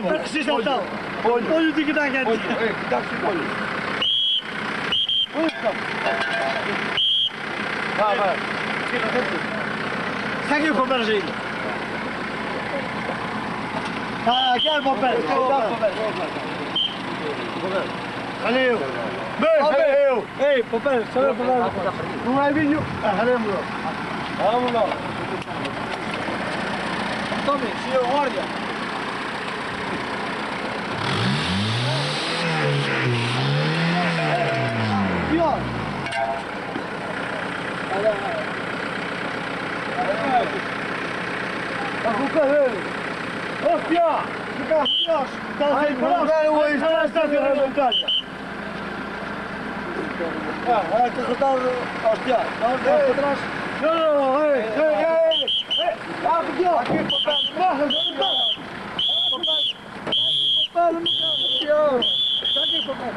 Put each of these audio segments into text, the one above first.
Precies dat dan. Olha die gedachte. Ga je voor zien. Kijk papel. Hallo. Hallo. Hey, papel. Sorry papel. Hoe hij wil. Hallo. Hallo. Tommy, zie je guardia. Pior. Hostia! Dios! Está en la montaña. Hay que cortar, hostia, vamos para atrás. No, aquí, papel,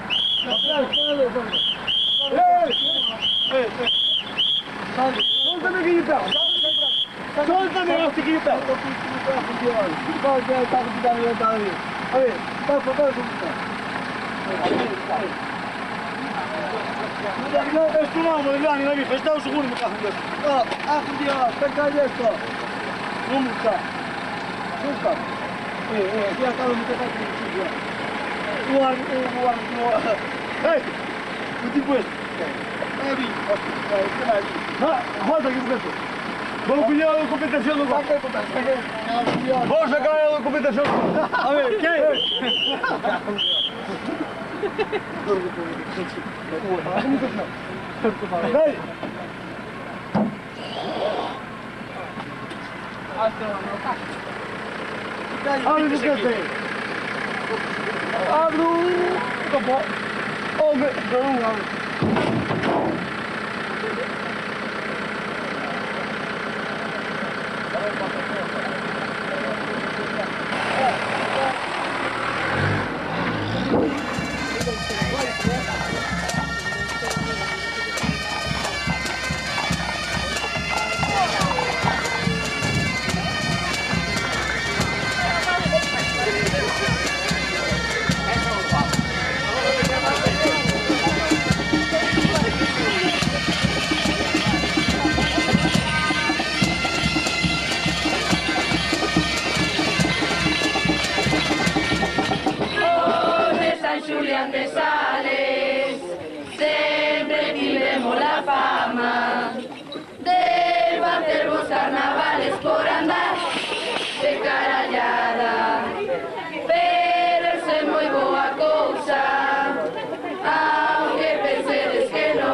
Suéltame Guillita! Suéltame Guillita! A ver, está papel, esto no, Modellani, la vieja, estamos seguros, me cago en Dios. Dios, venga esto. No me gusta. Suelta. Ya está, me toca aquí. ¡Hey! ¿Qué tipo es? Falta que es vamos a pillar la documentación. Vamos a sacar la documentación. A ver, ¿qué? Abre tu café. Abre hombre, Julián de Sales, siempre vivemos la fama de hacer los carnavales por andar de carallada, pero eso es muy boa cosa, aunque penséis que no,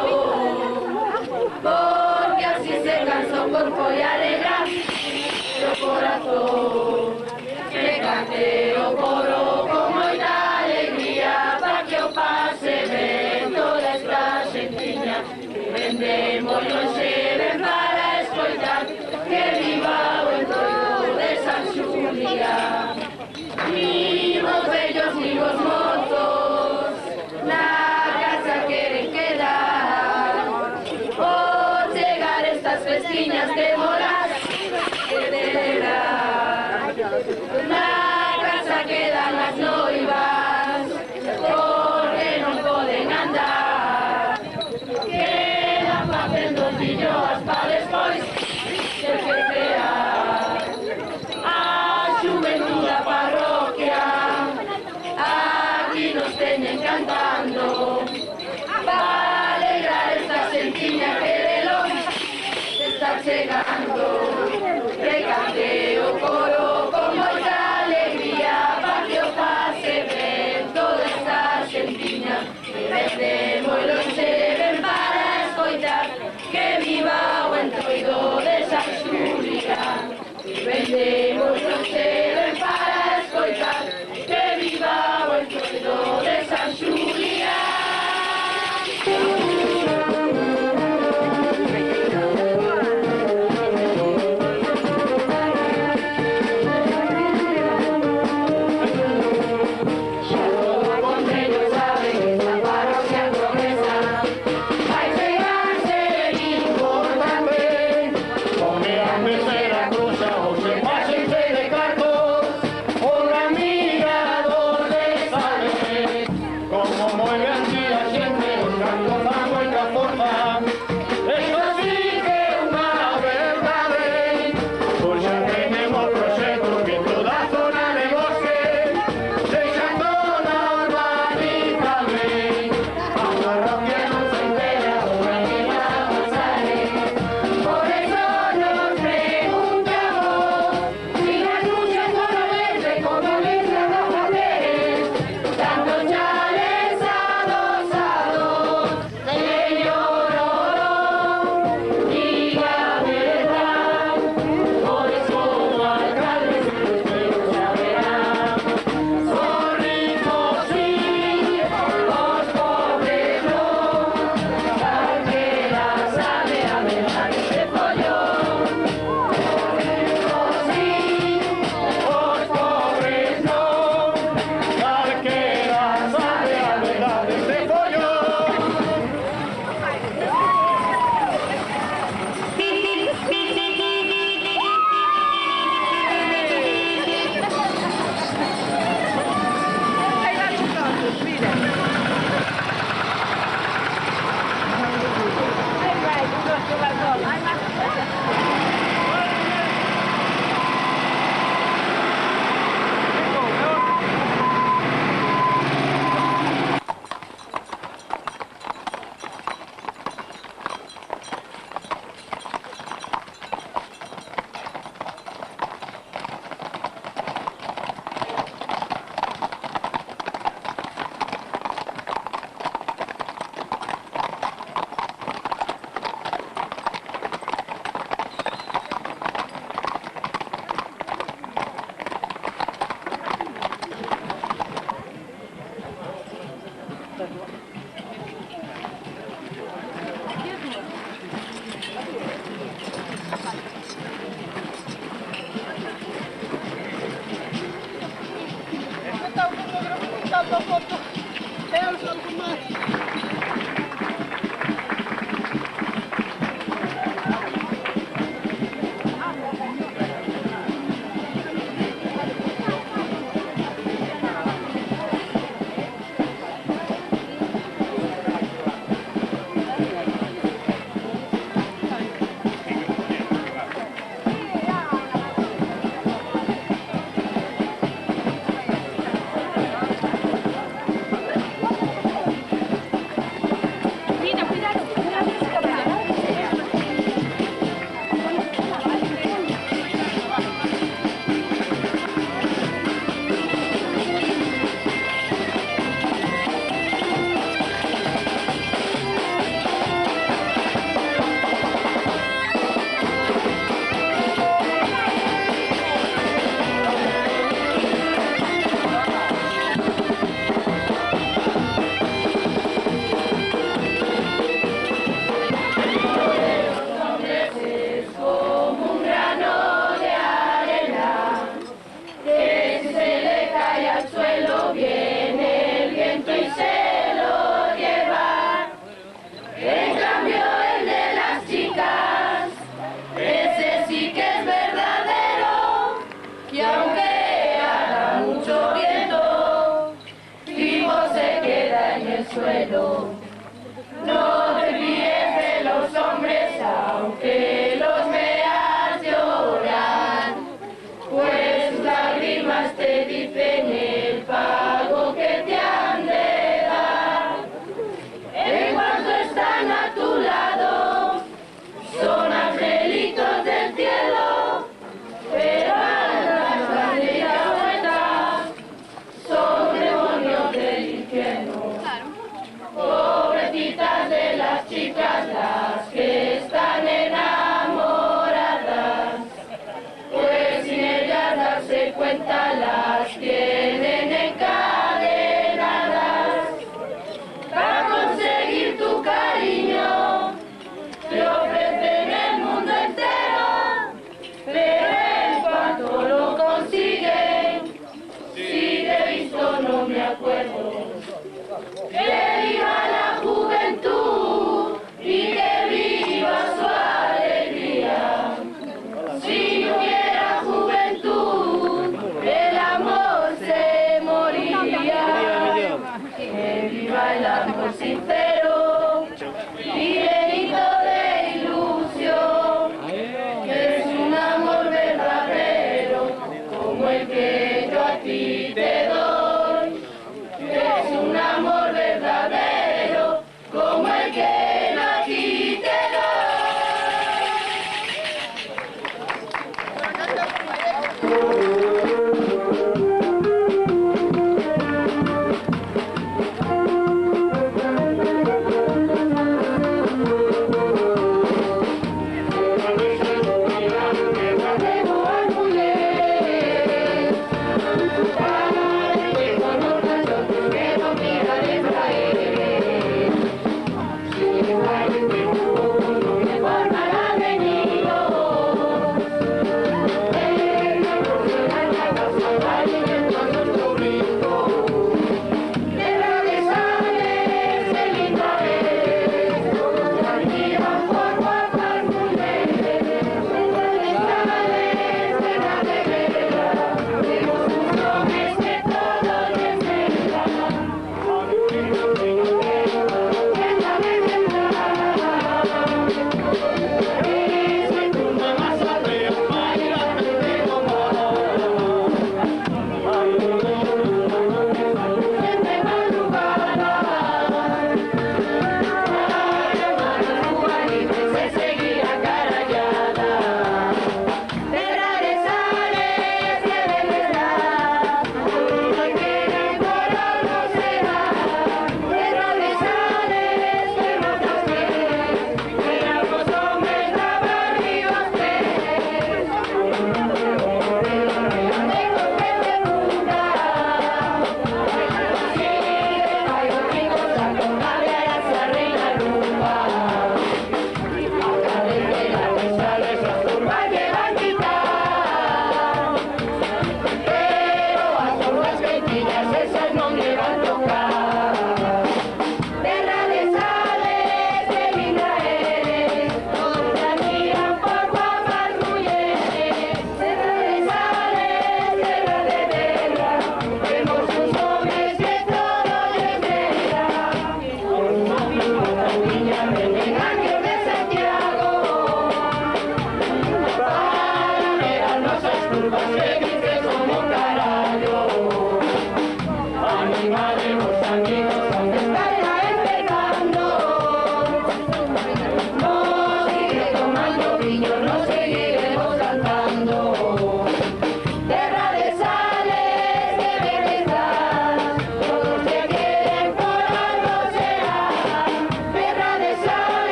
porque así se cansó cuerpo y alegrar el corazón, que cante o coro como moita alegría, pa' que o pase ben toda esta xentiña, vendemos non se ven para escoitar, que viva o entroido de San Xulián. Ni vos bellos ni vos mozos, na casa queren quedar, por chegar estas festiñas de morar, que celebrar. Na casa quedan las noivas, porque non poden andar, quedan facendo filloas pa despois ter que crear. A xuventude da parroquia aquí nos teñen cantando, pa alegrar esta xentiña que de longe está chegando, que cante o coro con moita alegría, pa' que o pase ben toda esta xentiña, que vende moi longe ven para escoitar, que viva o entroido de San Xulián. Que vende moi longe ven para escoitar, que viva o entroido de San Xulián.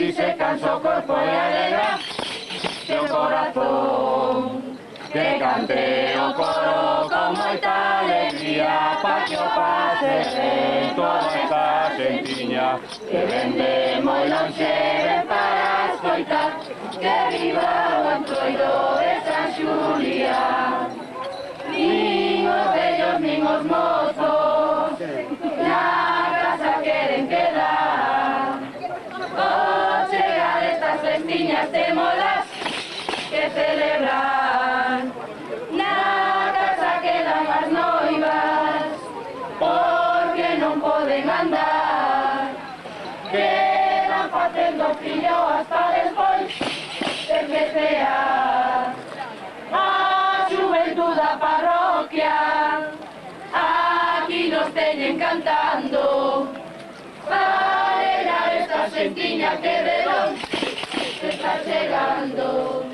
y se cansa o corpo e alegra seu corazón. Que cante o coro con moita alegría, pa que o pase ben toda esta xentiña, que vende moi lonxe ven para escoitar, que viva o entroido de San Xulián. Nin os vellos nin os mozos na casa queren quedar, ao chegar estas festiñas témolas que celebrar. Na casa quedan as noivas porque non poden andar, quedan facendo filloas para despois de festear. A xuventude da parroquia aquí nos teñen cantando, para alegrar esta xentiña que de longe está chegando.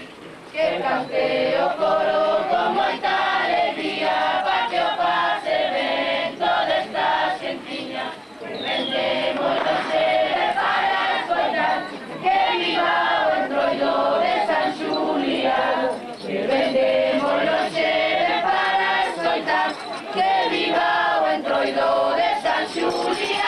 Que cante o coro con moita alegría, pa que o pase ben toda esta xentiña, que vende moi lonxe para escoitar, que viva o entroido de San Xulián, que vende moi lonxe para escoitar, que viva o entroido de San Xulián.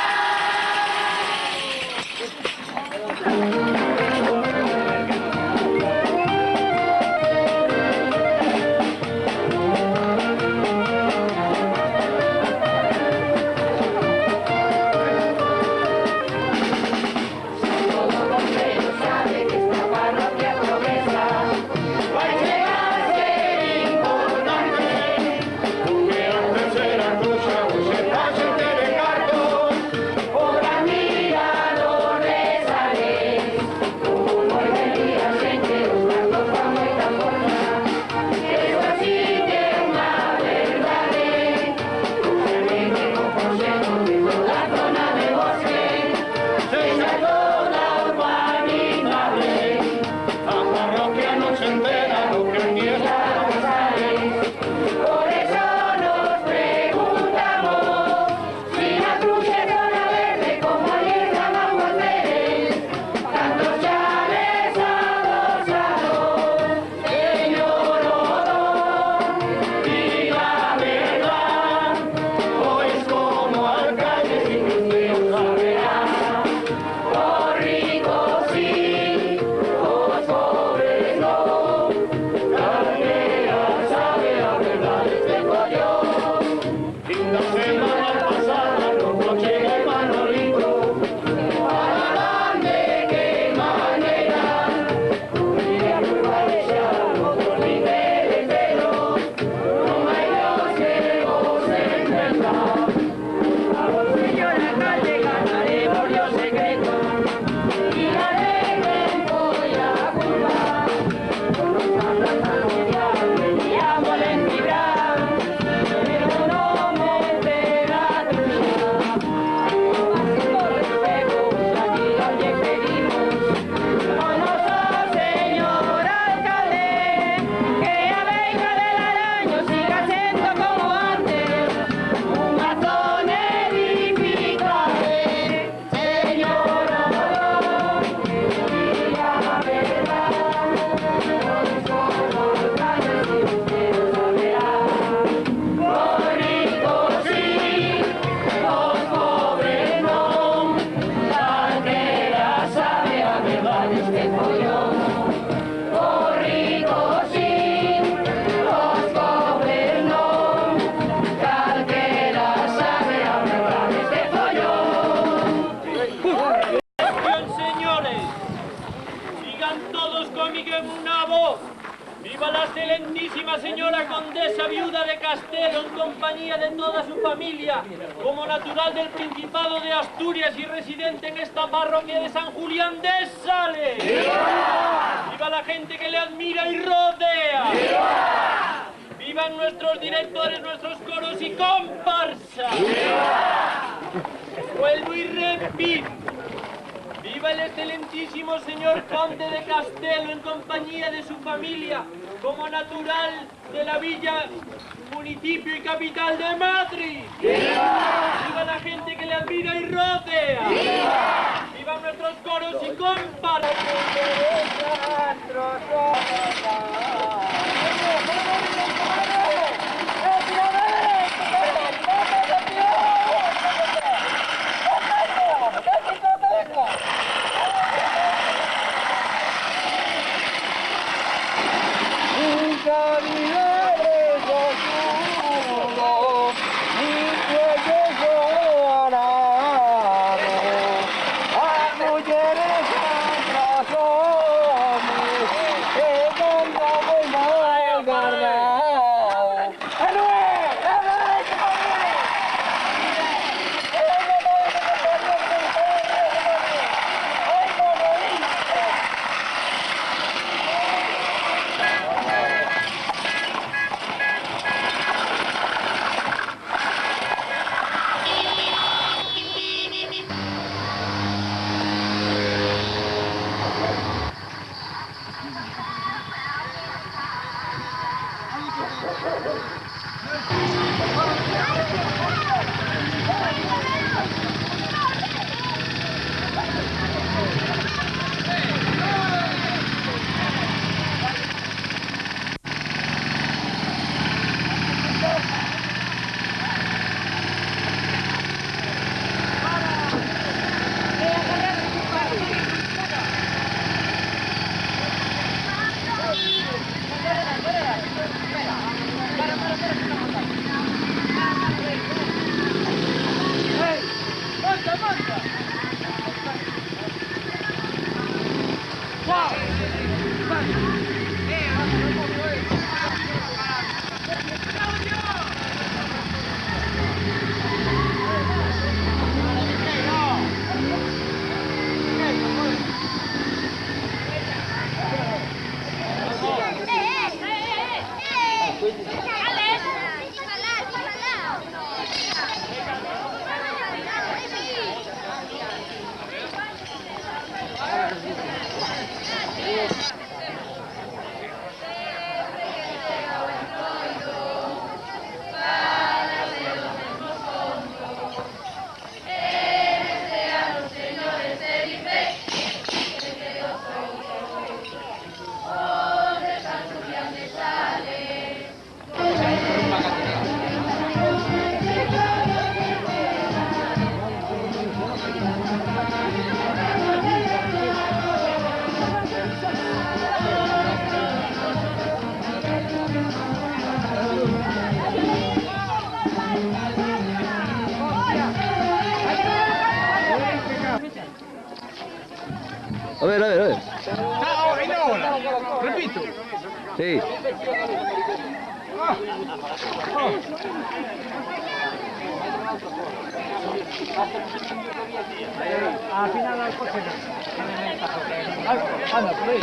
Viva la excelentísima señora condesa viuda de Castelo en compañía de toda su familia, como natural del Principado de Asturias y residente en esta parroquia de San Julián de Sales. ¡Viva! ¡Viva la gente que le admira y rodea! ¡Viva! ¡Vivan nuestros directores, nuestros coros y comparsas! ¡Viva! Vuelvo y repito. ¡Viva el excelentísimo señor conde de Castelo en compañía de su familia, como natural de la villa, municipio y capital de Madrid! ¡Viva! ¡Viva la gente que le admira y rodea! ¡Viva! ¡Vivan nuestros coros y compadre. A ver, a ver, a ver. Ah, y ahora, repito. Sí. Al final al coche no. Anda, por ahí.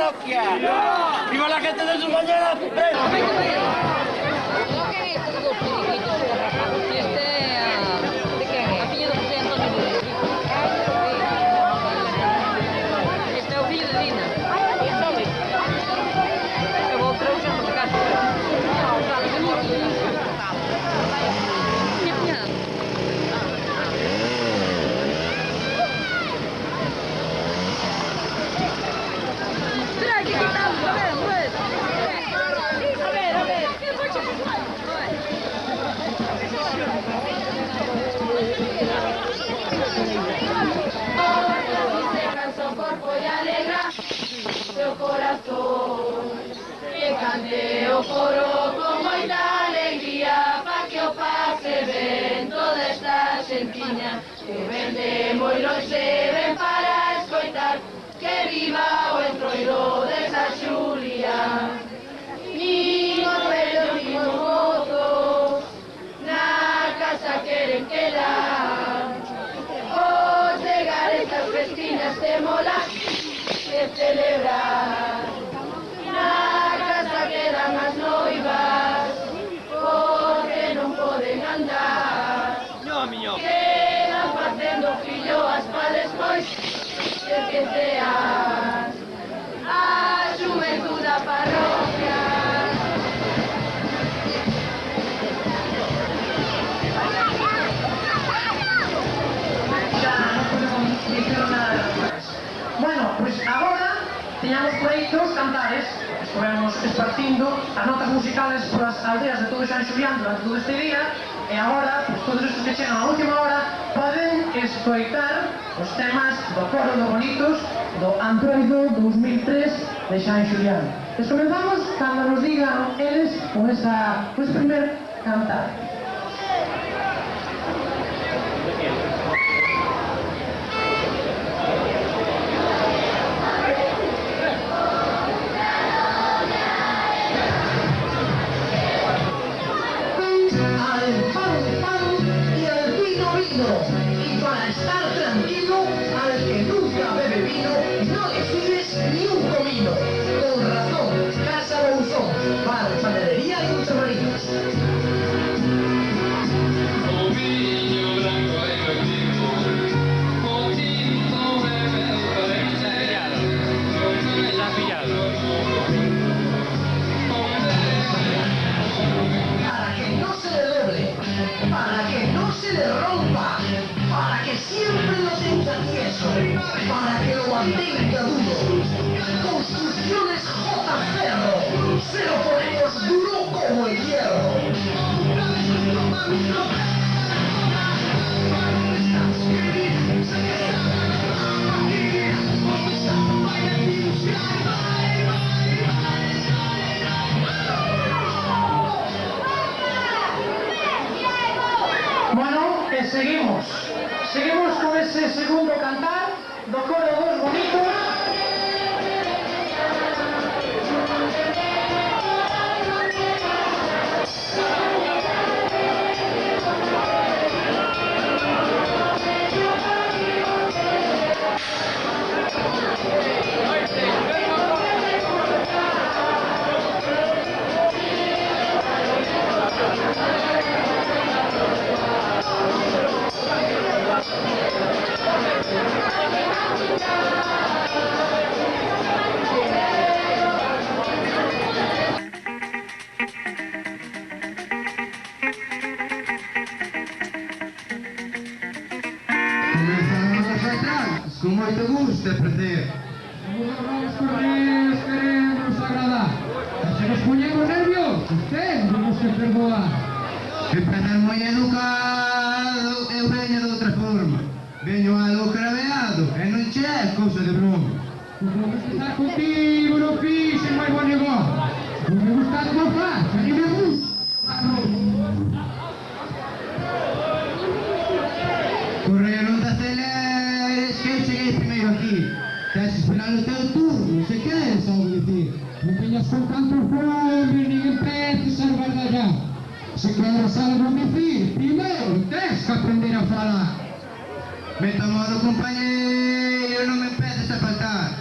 parroquia! ¡Viva la gente de sus bañeras! Que cante o coro con moita alegría, pa que o pase ben toda esta xentiña que ven de moi lonxe, ven para escoitar que viva o entroido desa Xulia. Nin os vellos nin os mozos na casa queren quedar, o chegar estas festiñas temolas que celebrar. Na casa quedan as noivas porque non poden andar, quedan facendo filloas pa despois que seas a xuventud da parroquia. Bueno, pois agora teñamos por aí dos cantares. Estivemos esparcindo as notas musicales polas aldeas de todo San Xulián durante todo este día, e agora, pois, todos estes que chegan a última hora poden escoitar os temas do coro do Bonitos do Antroido 2003 de San Xulián. Les comenzamos cando nos digan eles con ese primer cantar. Y para estar tranquilo, al que nunca bebe vino, no le sigues ni un comino. Con razón, Casa Bolsón, bar, panadería y muchos marinos. Para que no se le doble, para que no se le rompa, para que siempre lo tenga tieso, para que lo mantenga duro. Construcciones J. Ferro, se lo ponemos duro como el hierro. Bueno, seguimos con ese segundo cantar do coro dos Bonitos. Con moito gusto e prazer. Vamos correr, queremos agradar. Se nos poñemos nervios, usted non se perdoa. Que para ser moi educado, eu veño de outra forma. Veño algo craveado, e non che é cousa de broma. Como que está contigo, non fixe moi bo negocio. Non me gusta a tua facha, ni me gusta. Correa, non te aceleres, que eu cheguei primeiro aquí. Estás esperando o teu turno, se queres algo dicir. Non veñas con tantos nombres, nin empeces a albardallar. Se queres algo dicir, primeiro tens que aprender a falar. Vete a modo, compañeiro, non me empeces a faltar.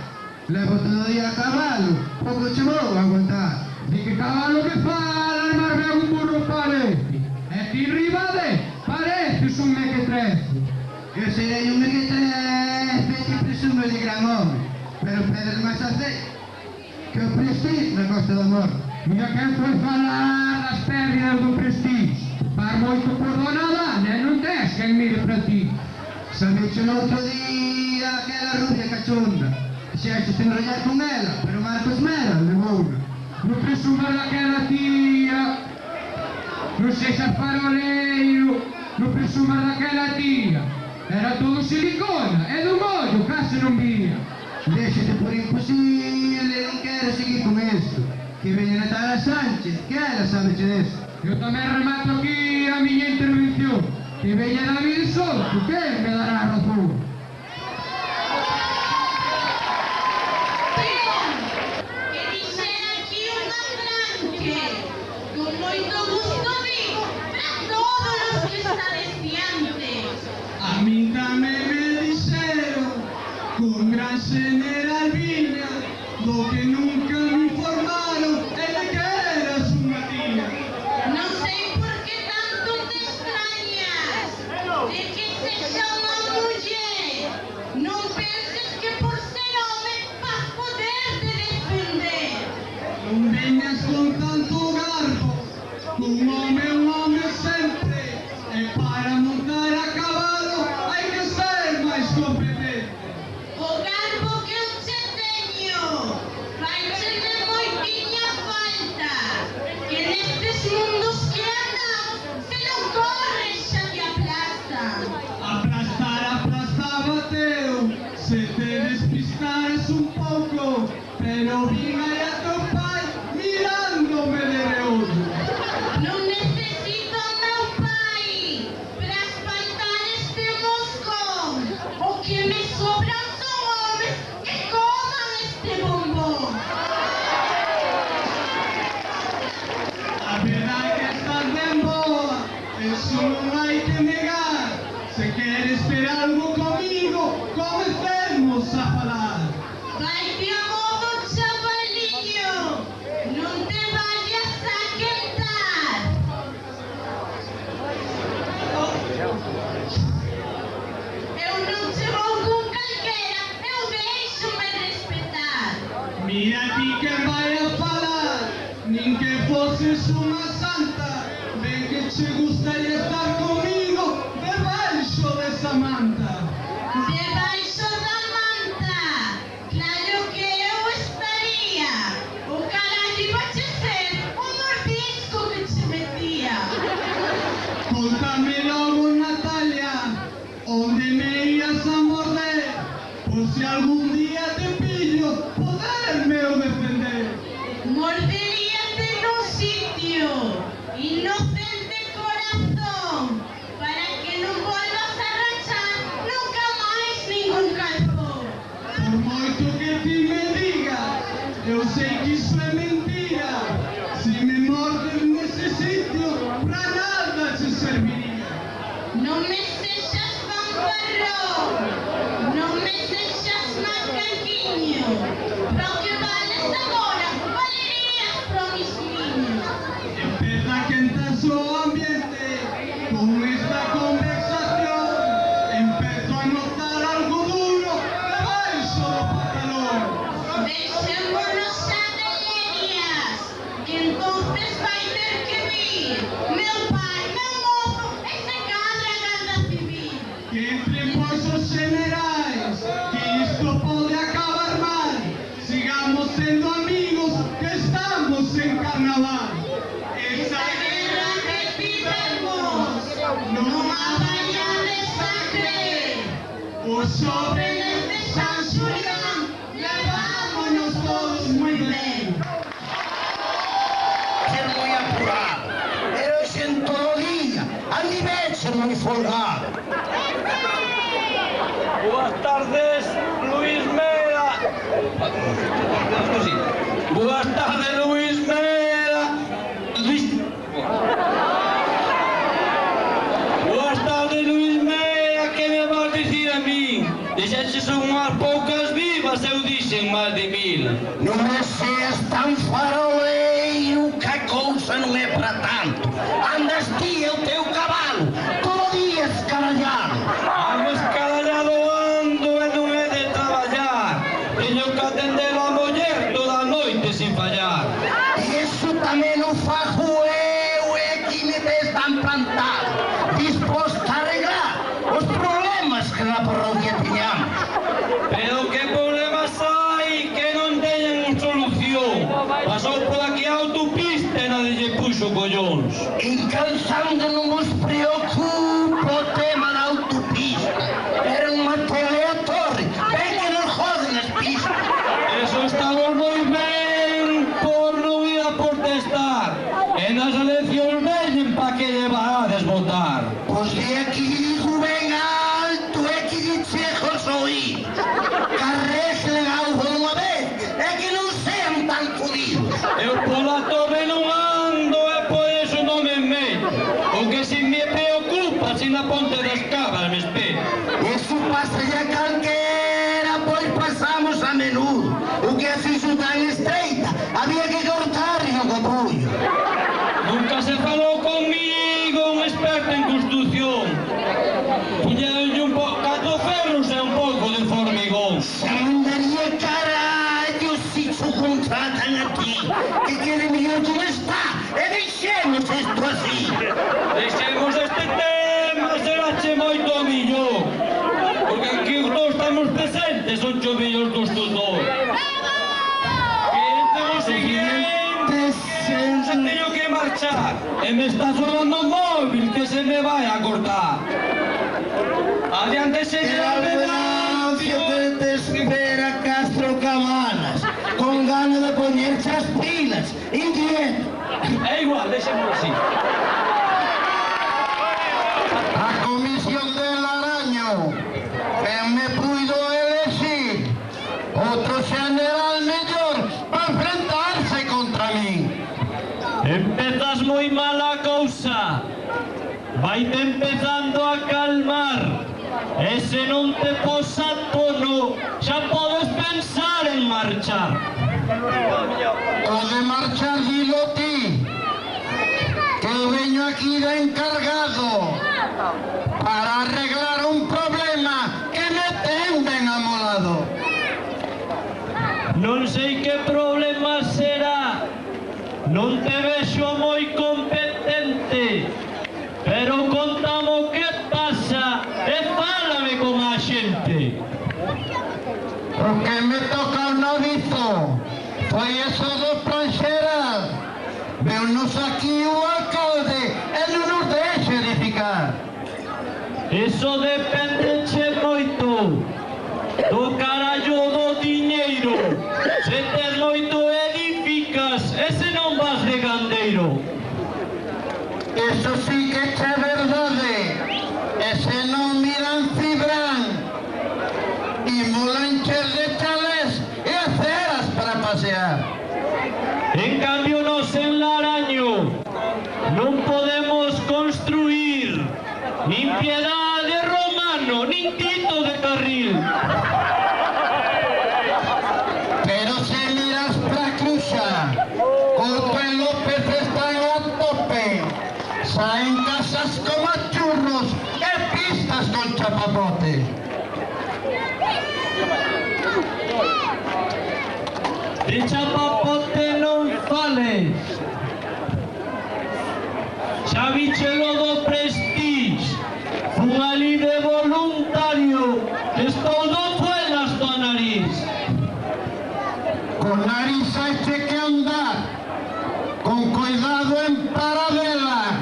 Levo todo o día a cabalo, pouco che vou aguantar. Di que cabalo que fala, armarme algún burro parece. E ti ribade, pareces un mequetrece. Eu serei un mequetrece que presume de gran home, pero pedes máis aceite que o prestige na Costa da Morte. Mira quen foi falar das pérdidas do prestige. Par moito por dona Dana e non tes quen mire para ti. Sabeche no outro día aquela rubia cachonda. Xexes enrollar con ela, pero Marcos Mera levouna. Non presumas daquela tía, non sexas faroleiro, non presumas daquela tía. Era todo silicona, e do mollo case non vía. Déxete por imposible, non quero seguir con isto. Que veña Natalia Sánchez, que ela sabeche desto. Eu tamén remato aquí a miña intervención. Que veña David Soto, que me dará razón. Que dice aquí unha franque, con moito gusto digo, para todos os que estades diantes. A mí tamén me dixeron, con gran general viña, do que nunca me informaron, é de que eras unha tía. Non sei por que tanto te extrañas de que sexa unha muller. Non penses que por ser home vas poderte defender. Non veñas con tanto garbo, un home sempre, e para montar a cabalo hai que ser máis competente. O garbo que eu che teño faiche de moitiña falta, que nestes mundos que andamos se non corres xa te aplastan. Aplastar bateu, se te despistares un pouco, pero vin aí a teu pai mirándome de reollo. Non necesito o meu pai para espaltar este moscón. O que me sobran son homes que coman este bombón. A verdade que estás ben boa, eso non hai que negar. Se queres ter algo comigo, comecemos a falar. Vai-te a modo, chavaliño, non te vayas a quentar. Eu non che vou con calquera, eu deixo-me respetar. Mira ti que vai a falar, nin que foses unha santa. Ben que che gustaría estar comigo debaixo desa manta. Debaixo da manta, claro que eu estaría. O carallo iba a ser o mordisco que che metía. Contame logo, Natalia, onde me ias a morder, por si algún día te pillo, poderme o defender. Morderíate nun sitio, inocente corazón, para que non volvas a rachar nunca máis ningún calzón. Por moito que ti me digas, eu sei que iso é mentira. Si me mordes nese sitio, pra nada te serviría. Non me sexas fanfarrón, non me sexas macaquiño, pro que vales agora, valerías pro mis niños. Empeza a quentarse o ambiente con esta conversación. Empezo a notar algo duro debaixo do pantalón. Deixémonos xa de lerias, que entonces vai ter que vir meu pai, meu mozo, e se cadra a Garda Civil. Que entre vós os generais, que isto pode acabar mal. Sigamos sendo amigos, que estamos en carnaval. Esa Guerra que tivemos, non a vayades a creer. os jóvenes De San Xulián, levámonos todos moi ben. Ser moi apurado, pero ese en todo día, andi ben ser moi folgado. Boas tardes, Luis Mera. Boas tardes, Luis Mera. Boas tardes, Luis Mera. Que me vas dicir a mí? Dixeches unhas poucas vivas, eu dixen máis de cousa non é para tanto. Andas ti e o teu cabalo, todo día escarallado. Algo escarallado ando e non é de traballar. Teño que atender a muller toda a noite sin fallar. E iso tamén o fago eu e aquí me ves tan plantado, disposto a arreglar os problemas que na parroquia tiñamos. Pero que problemas hai que non teñen solución? Pasou por aquí a autopista e nadie lle puxo collóns. Incansando non vos preocupa o tema da autopista. Era unha tele a torre, ven que nos joden as pistas. Eso estamos moi ben por non ir a protestar. E nas eleccións veñen pa que lle vades votar. Pois de aquí digo ben alto e que lle chego os oídos. Carreglen algo dunha vez e que non sean tan fodidos. Eu pola torre non ando e por eso non me meto. O que si me preocupa si na ponte das cabras me espero. Eso pasa ya calquera, pois pasamos a menudo. O que a fixo tan estreita, había que cortar o capullo. Nunca se falou comigo un experto en construcción. Puñeronlle un pouco catro ferros e un pouco de formigón. Se mandaría carallo si se contratan aquí. Que quede mellor como está e deixemos isto así. Deixemos este tema, serache moito millón. Porque aquí os dous estamos presentes, son cho millóns dos dos. Que entón o seguinte, se teño que marchar. E me está sonando o móvil que se me vai a cortar. Adiante, señor Venancio, que te espera Castro Cabanas, con ganas de poñerse as pilas, inquieto. É igual, deixémoslo así. A comisión del Araño, que me puido elegir outro general mellor para enfrentarse contra mí. Empezas moi mal a cousa. Vaite empezando a calmar. E se non te pos a tono, xa podes pensar en marchar. O de marchar dilo ti, que eu veño aquí de encargado para arreglar un problema que me ten ben amolado. Non sei que problema será. Non te vexo moi competente. Pero contamo que pasa e fálame con a xente. O que me toca o novizo foi eso dos pranxeras. Veunos aquí o alcalde e non nos deixe edificar. Eso dependeche moito do carallo do diñeiro. Se tes moito edificas e se non vas de gandeiro. Eso sí que é verdade. E se non miran Cibran, ímola encher de chalés e aceras para pasear. En cambio nos en Laraño non podemos construir nin Piedade Romano, nin Tito de Carril. Pero se miras pra Cruxa, Couto e López están a tope. Saen casas como churros e pistas con chapapote. De chapapote non fales. Xa bichelo do Prestige. Fun ali de voluntario. Estou do fuelas do nariz. Con nariz hai que andar, con cuidado en paradela.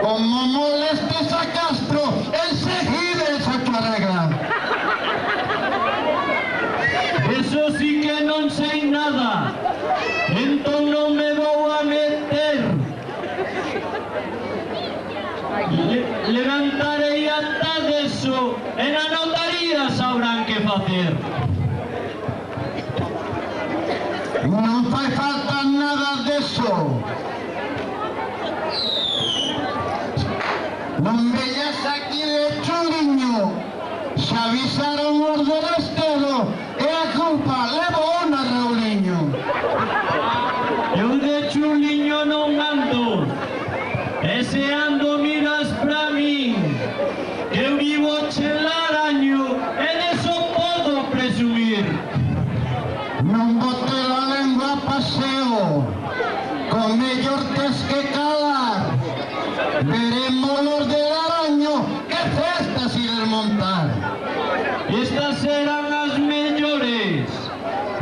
Como molestes a Castro, enseguida esa tu arregla. Eso sí que non sei nada. Entón non me vou a meter. Levantarei ata deso e na notaría sabrán que facer. Non fai falta nada deso. Non veñas aquí de chuliño. Se avisaron os del Estado e a culpa levo na Rauliño. Eu de chuliño non ando. Veremos los del araño que festas irán montar. Estas serán las mellores,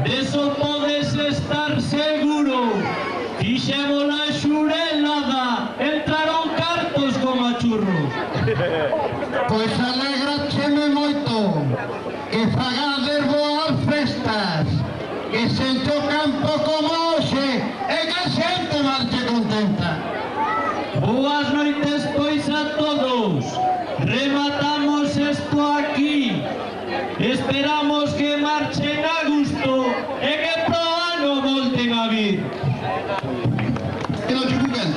de eso podes estar seguro. Fixemos la xurelada, entraron cartos como a churros. Pois alegracheme moito que fagades boas festas, que sente o campo como hoxe e que a xente marche contenta. Boas noites pois a todos, rematamos isto aquí. Esperamos que marchen a gusto e que pro ano volten a vir. Que non chupen.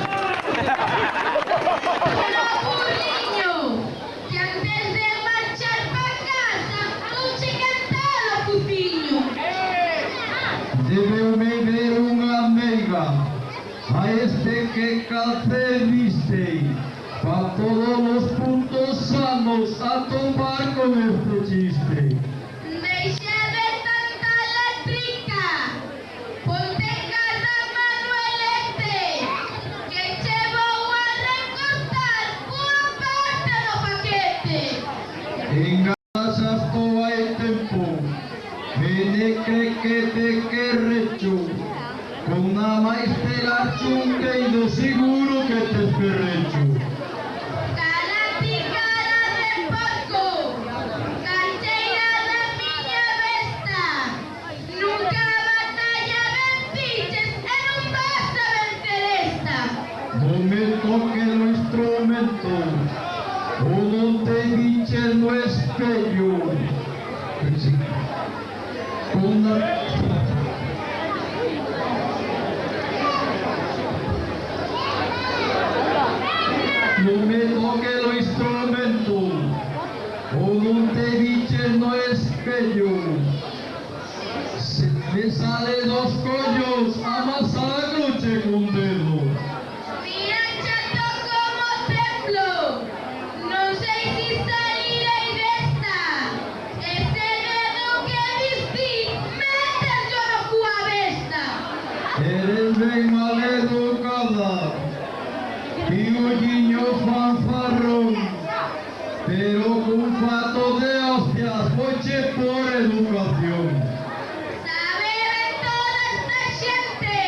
Pero, burriño, que antes de marchar pa casa non che cantaba o cuciño. Debeume ver unha meiga a este que calce vistei, pa todos os puntos sanos a tomar con este chiste. Deixa de tanta eléctrica, ponte en casa Manuelete, que che vou a recortar unha parte do paquete. En casa estou hai tempo, me crequete que recho, con nada máis terar chunqueiro seguro que te esperrecho. Calati cara de porco, cancheira da miña besta, nunca batalla venciches e non vas a vencer esta. Non me toque o instrumento, ou non te viches no espello. Con non me toque o instrumento, ou non te viches no espello. Se me sale dos collos, amasagloche con dedo. Mira chato como templo, non sei si salirei desta. Ese dedo que vistí, méterlo no cua besta. Eres ben mal educada, piolliño fanfarrón, pero con fato de hostias, coche por educación. Sabe ben toda esta xente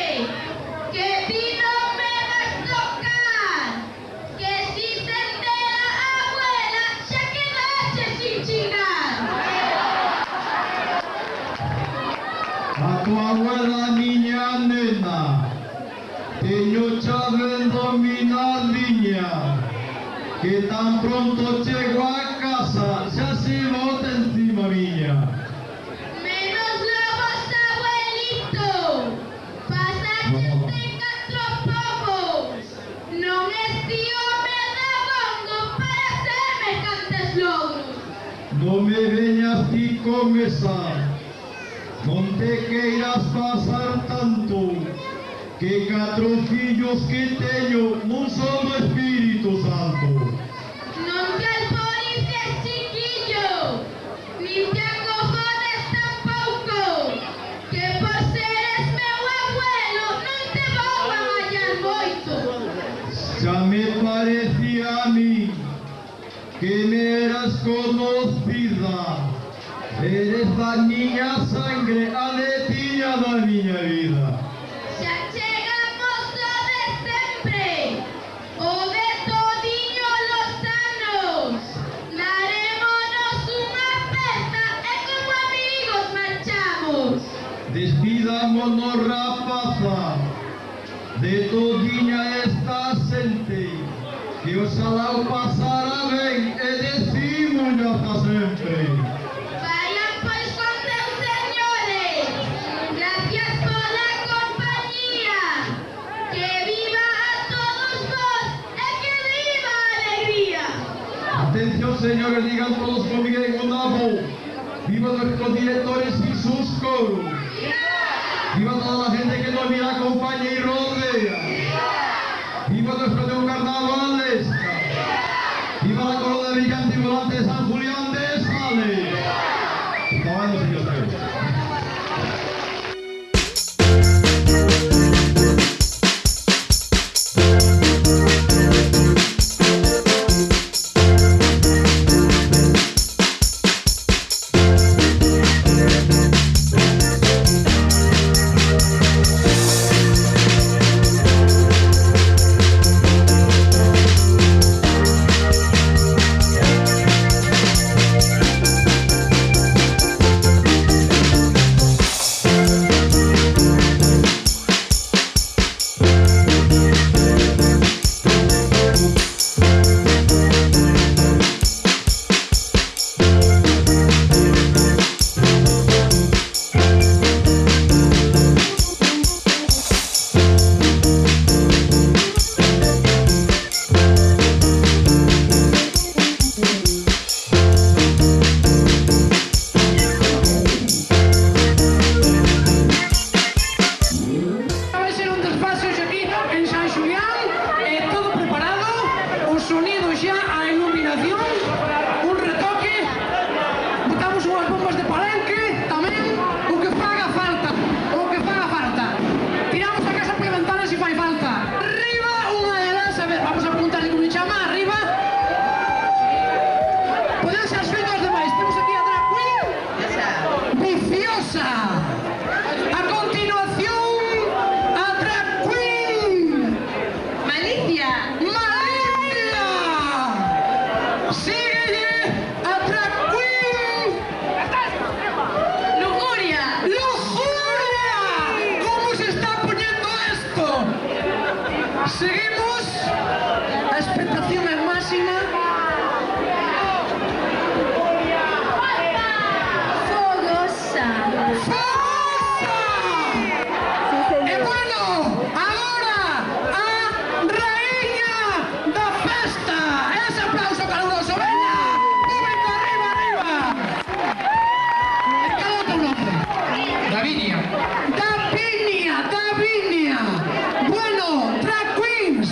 que ti non me vas tocar, que si se entera a abuela xa quedache sin chingar. A tu abuela niña nena, teño chave en dominar liña, que tan pronto chego a casa, xa se bota encima miña. Menos lobos, abuelito, pasaches de 4 pomos, non estío me da bongo para hacerme cantes logros. Non me veñas ti con esa, non te queiras pasar tanto, que 4 fillos que teño non son do Espírito Santo. Non te alborices, chiquillo, nin te acojones tampouco, que por seres meu abuelo non te vou a mallar moito. Xa me parecía a mí que me eras conocida, eres da miña sangre, a letiña da miña vida. Xa chegamos ao de sempre, o de todiño los anos. Darémonos unha festa e como amigos marchamos. Despidámonos, rapaza, de todiña esta xente, que oxalá o pasara ben e decimos hasta sempre. Vayan pois con Deus, señores. Gracias pola compañía. Que viva a todos vos e que viva a alegría. Atención, señores, digan todos conmigo en una voz. Viva nuestros directores y sus coros. Viva toda la gente que nos mira, acompaña y rodea. Viva nuestro Dios carnavales. Viva la corona brillante y volante de San Julián de Sales. Acabando, señores. Seguimos. A expectación é máxima. Fogosa. E bueno, agora a raíña da festa. Ese aplauso caluroso, veña. Público, arriba, arriba. E cal é o teu nombre? Davinia. Davinia. Bueno, drag queens.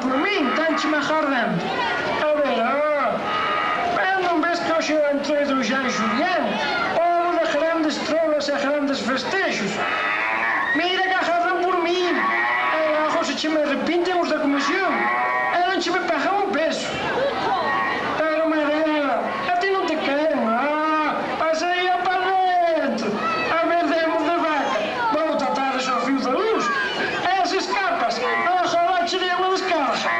por min, tanche-me agardando. A ver, non ves que hoxe é o entroido do Jean Julián? Houve de grandes trolas e grandes festexos. Mira que agardan por min. Agora se me arrepinten os da comisión. E non che me pagan un peso. Pero, Mariela, a ti non te queren. Pasei a para dentro. A ver, demos de vaca. Vou tratar ao fio da luz. E as escapas. Ojalá che dei unha descarga.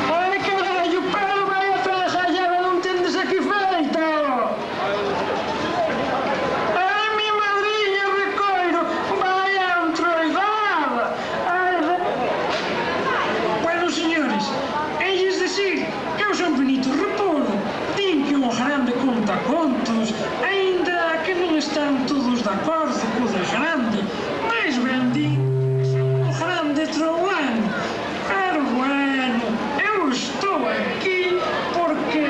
Olha caralho, Pedro vai atrás, já não tendes aqui feito. Ai, minha madrinha de coiro, vai a entroidada. Bueno, senhores, eis decir, eu sou Benito Repolo, digo que um grande conta-contos, ainda que não estão todos de acordo com o de grande, mas bem digo, o grande trollano. Pero bueno, eu estou aqui porque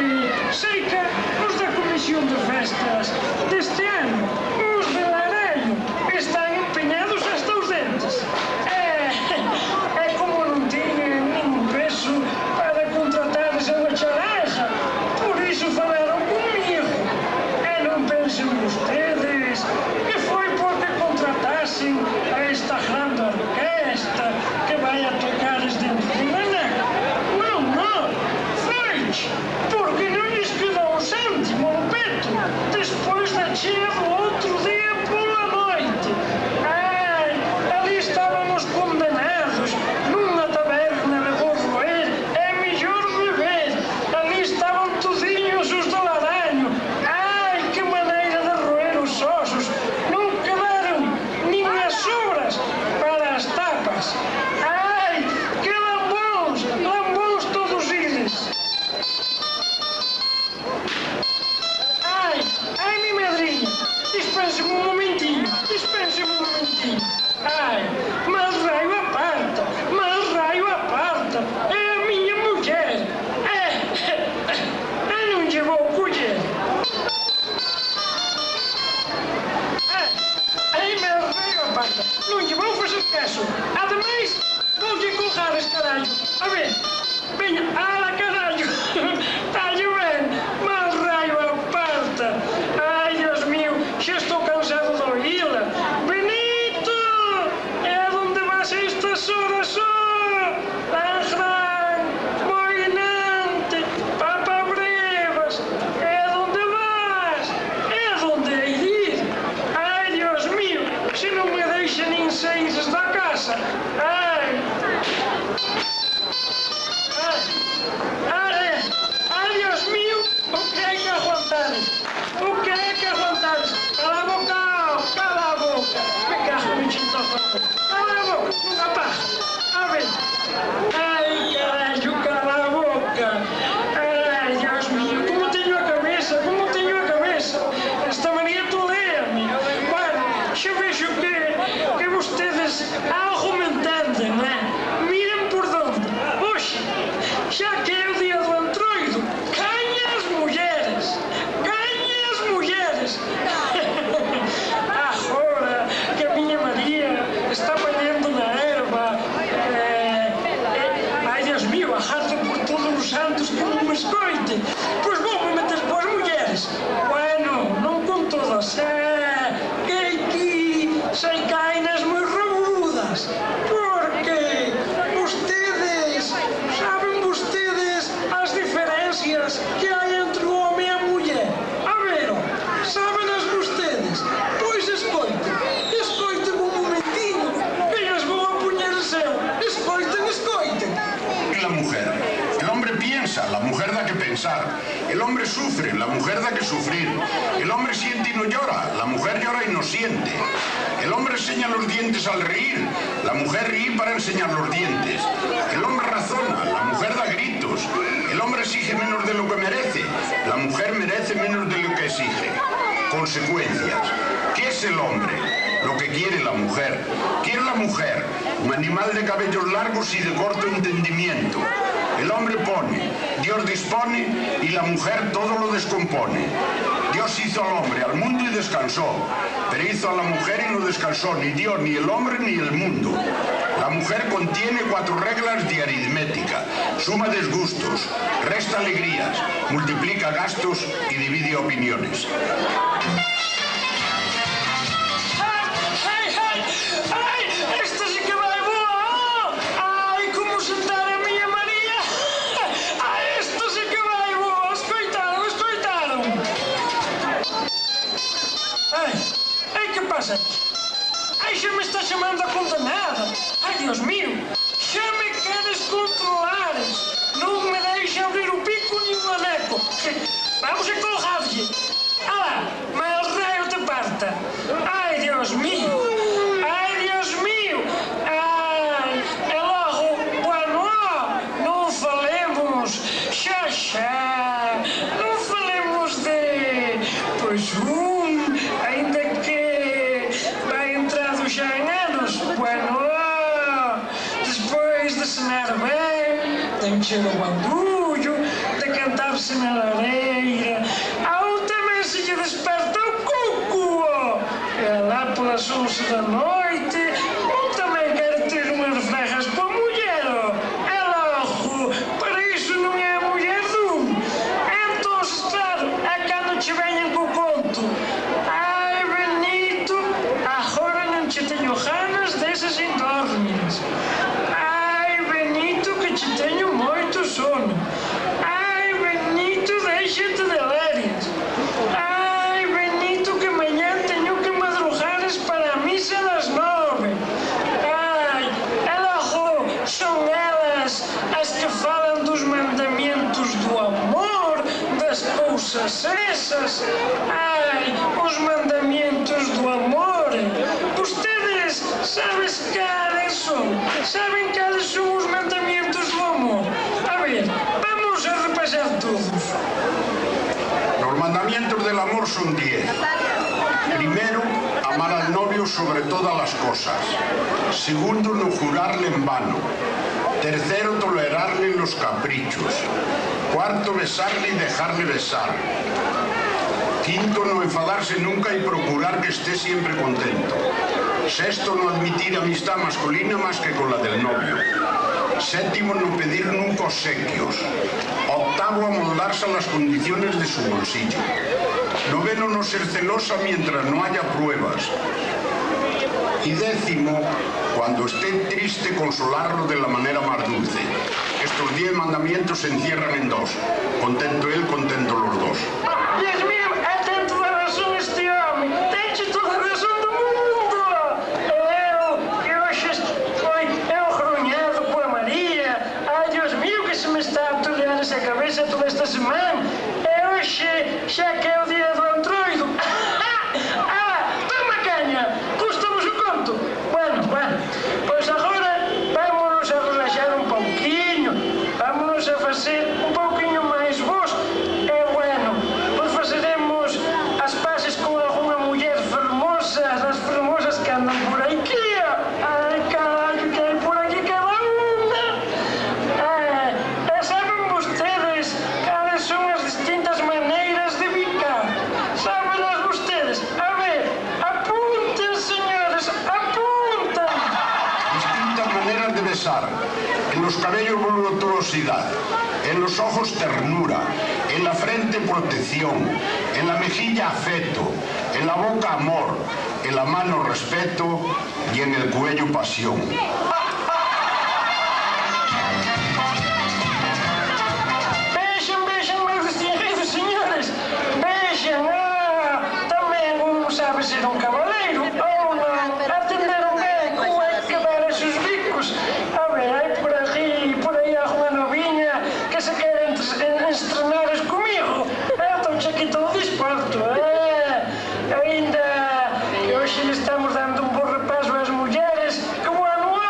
sei que os da Comisión de Festas deste ano, os de Lareiro, están empeñados hasta os dentes. É como non tiñen ningún peso para contratar esa bacharaja, por iso falaron comigo. E non pensen vostedes que foi porque contratasen a esta grande orquesta que vai a tocar dentro de Manac. Non, foi porque non lles quedou un céntimo no peto despois da chea do outro día pola noite. Ai, ali estábamos condenados nunha taberna de Borroer, é mellor beber. Ali estaban todiños os do Laraño. Ai, que maneira de roer os osos. Non quedaron nin as horas para as tapas. Ai, que lambóns todos eles. Ai, minha madrinha, dispense-me um momentinho. Ai, mas raio aparta, é a minha mulher. Não lhe vou colher. Ai, mas raio aparta, não lhe vou fazer caso. Ademais, vou-lhe colgar esse caralho. A ver, venha, caralho, está-lhe bem, mas raio aparta. Ai, Deus meu, já estou cansado de ouvi-la. Benito, é onde vas a estas horas só? Gran, moinante, papa brevas, é onde vas? É onde hei de ir? Ai, Deus meu, se não me deixa nem sair da casa. Ai, Deus meu, o que é que aguantares? Cala a boca, me cago no chintofão. Cala a boca, rapaz, a ver. Ai, caralho, cala a boca. Ai, Deus meu, como tenho a cabeça. Esta mania tolera-me. Bueno, eu vejo que vocês argumentando, não é? Mirem por onde. Oxe, já que é o dia do entroido, ganha as mulheres. Agora que a minha Maria está banhando na erva, ai, Deus meu, arrasto por todos os santos que não me escoite. Pois vou-me meter com as mulheres. Bueno, não com todas. Que aqui se caem nas muito rabudas. Porque sabem vocês as diferenças que há entre o homem e a mulher. A ver, sabem-nas vocês? Pois escoitem um momentinho, que as vou apunhar o céu. Escoitem. La mujer. El hombre piensa, la mujer da que pensar. El hombre sufre, la mujer da que sufrir. El hombre siente y no llora, la mujer llora y no siente. El hombre enseña los dientes al reír, la mujer ríe para enseñar los dientes. El hombre razona, la mujer da gritos. El hombre exige menos de lo que merece, la mujer merece menos de lo que exige. Consecuencias. ¿Qué es el hombre? Lo que quiere la mujer. ¿Qué es la mujer? Un animal de cabellos largos y de corto entendimiento. El hombre pone, Dios dispone y la mujer todo lo descompone. Dios hizo al hombre, al mundo y descansó, pero hizo a la mujer y no descansó, ni Dios, ni el hombre, ni el mundo. La mujer contiene 4 reglas de aritmética: suma disgustos, resta alegrías, multiplica gastos y divide opiniones. Ai, xa me está chamando a condenada. Ai, Dios mío, xa me queres controlares. Non me deixa abrir o pico ni o aneco. Vamos a colgarlle. Alá, mal rayo te parta. Ai, Dios mío. Ai, Dios mío. Ai, e logo, bueno, non falemos. Xa. Non falemos de... Pois ainda que já em anos, bueno, depois de cenar bem, de encher o bandulho, de cantar-se na lareira, ao também se lhe desperta o cuco, é lá pelas 11 da noite, ou também quer ter umas ferras para a mulher, é logo, para isso não é a mulher de um. Então, claro, é quando te venham com o conto. Tenho ganas dessas indórmias. Ai, Benito, que te tenho muito sono. Ai, Benito, deixa-te de lérias. Ai, Benito, que amanhã tenho que madrugares para a missa das 9. Ai, ela são elas as que falam dos mandamentos do amor, das coisas essas. Ai, os mandamentos do amor. Sabem quais são os mandamentos do amor? A ver, vamos a repasar todos. Los mandamientos del amor son 10. Primero, amar al novio sobre todas las cosas. Segundo, no jurarle en vano. Tercero, tolerarle los caprichos. Cuarto, besarle y dejarle besar. Quinto, no enfadarse nunca y procurar que esté siempre contento. Sexto, no admitir amistad masculina más que con la del novio. Séptimo, no pedir nunca obsequios. Octavo, amoldarse a las condiciones de su bolsillo. Noveno, no ser celosa mientras no haya pruebas. Y décimo, cuando esté triste, consolarlo de la manera más dulce. Estos 10 mandamientos se encierran en 2. Contento él, contento los dos. Dios mío, tem toda a razón este homem. Tem toda a razón do mundo. Eu hoje estou arronhado com a Maria. Ai, Deus mío, que se me está a atulhar essa cabeça toda esta semana. Hoje, já que é o dia do antroido. Toma canha. Custa-nos o conto. Bueno, pois agora vamos a relaxar um pouquinho. Vamos a fazer um pouquinho mais vos. Fazeremos as pazes com alguma mulher famosa, das famosas que andam por aqui. Ai, caralho, que hay por aqui cada uma. Sabem vocês quais são as distintas maneiras de bicar? Sabem-las vocês? A ver, apunten, senhores, apunten. Distintas maneras de besar. En los cabellos voluptuosidad, en los ojos ternura, en la frente protección, en la mejilla afecto, en la boca amor, en la mano respeto y en el cuello pasión. Vejam, meus distinguidos senhores, vejam, também um sabe ser um cavaleiro, ou não, atenderam bem como é que quedaram os bicos. A ver, aí por aí há uma novinha que se quer estrenar comigo. Estou aqui todo disposto, ainda que hoje lhe estamos dando um bom repasso às mulheres que o ano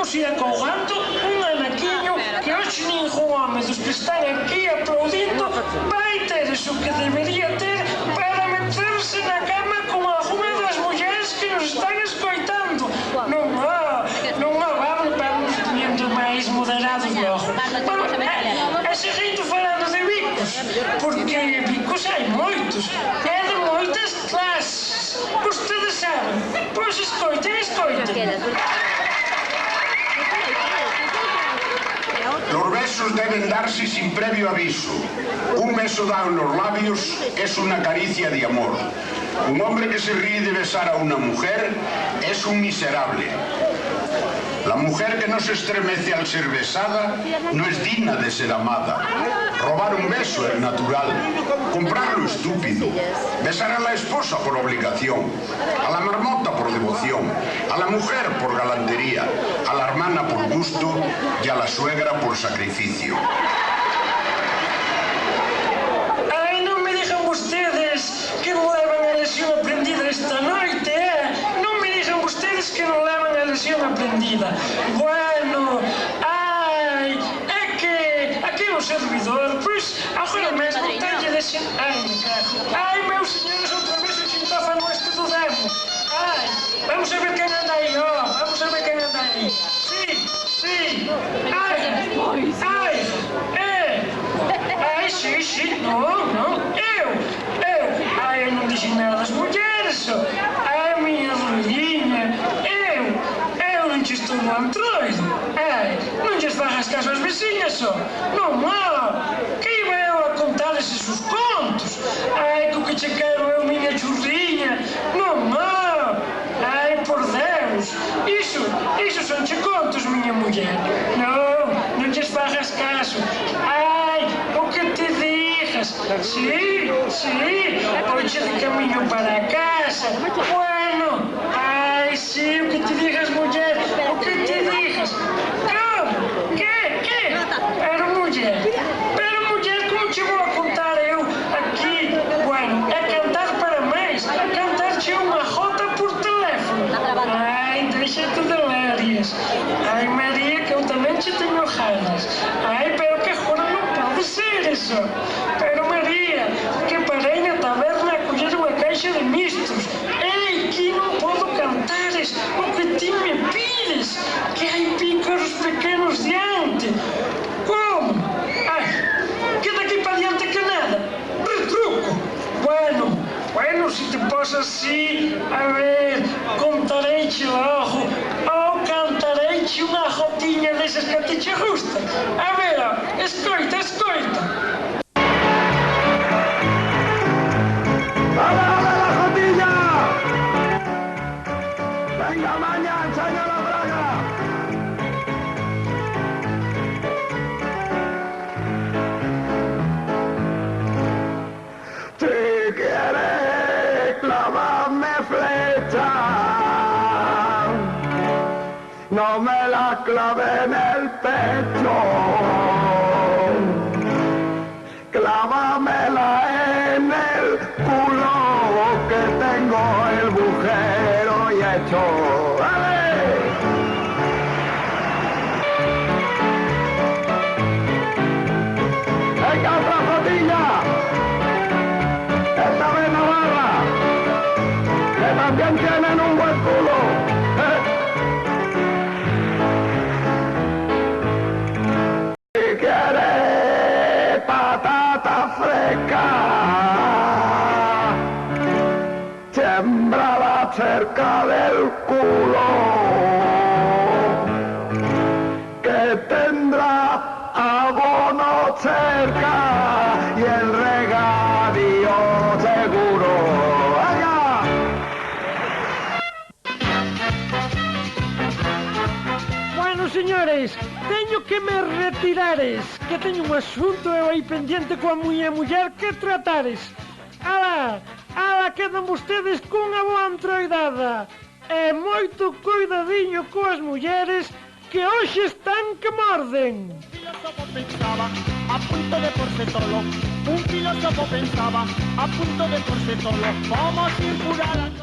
vamos ir acaugando un anaquiño que hoxe ningún home dos que están aquí aplaudindo vai ter iso que debería ter para meterse na cama con alguna das mulleres que nos están escoitando. Non vamos teniendo máis moderados logo. Bueno, e seguindo falando de bicos, porque bicos hai moitos, e de moitas clases. Ustedes saben, pois escoiten. Los besos deben darse sin previo aviso. Un beso dado en los labios es una caricia de amor. Un hombre que se ríe de besar a una mujer es un miserable. La mujer que no se estremece al ser besada no es digna de ser amada. Robar un beso es natural, comprarlo estúpido. Besar a la esposa por obligación, a la marmota por devoción, a la mujer por galantería, a la hermana por gusto y a la suegra por sacrificio. Ai, non me digan vostedes que non levan a lesión aprendida esta noite, Non me digan vostedes que non levan a lesión aprendida. Bueno, ai, é que aquí o servidor, pois, agora mesmo teñe lesión... Ai, meus señores, outra vez o chintófano este do demo. Ai, vamos a ver quen anda aí, vamos a ver quen anda aí. Sí, sí, non, eu non dixen nada das mulleres, ai, miña rudiña, eu non che estou no antroido, non lles fagas caso ás veciñas, non, que iba eu a contar eses contos, co que che quero eu, miña churriña, non, ai, por Deus, iso son che contos, miña muller, non lles fagas caso, o que te dixas, sí, oiche de camiño para casa, bueno, sí, o que te dixas, muller, o que te dixas, como, que, pero muller, como che vou a contar eu aquí, bueno, é cantar para máis, cantarche unha jota por teléfono, deixate de lérias, María, que eu tamén che teño ganas, pero que agora non pode ser eso, pero María, que parei na taberna a coller unha caixa de mistos, que non podo cantares o que ti me pides, que hai pícaros pequenos diante, como? Que daqui para diante que nada, retruco, bueno, se te pasa así, a ver, contareiche logo, ou cantareiche unha jotiña desas que a ti che gustan. A ver, escoita. ¡Dale la jotilla! ¡Venga, maña, enseña la braga! Si quieres clavarme flecha, no me la clave en el pecho, clávamela en el culo, que tengo el bujero y hecho. ¡Dale! ¡Venga, otra flotilla! Esta vez Navarra, que también tienen un buen culo. Si quieres patata fresca, sembrala cerca del culo, que tendrá abono cerca y el regadío seguro. ¡Venga! Bueno, señores, teño que me retirares, que teño un asunto eu aí pendiente coa miña muller que tratares. Ala, quedan vostedes cunha boa antroidada e moito cuidadiño coas mulleres que hoxe están que morden. Un filósofo pensaba a punto de porse tolo, un filósofo pensaba a punto de porse tolo, como si fuera la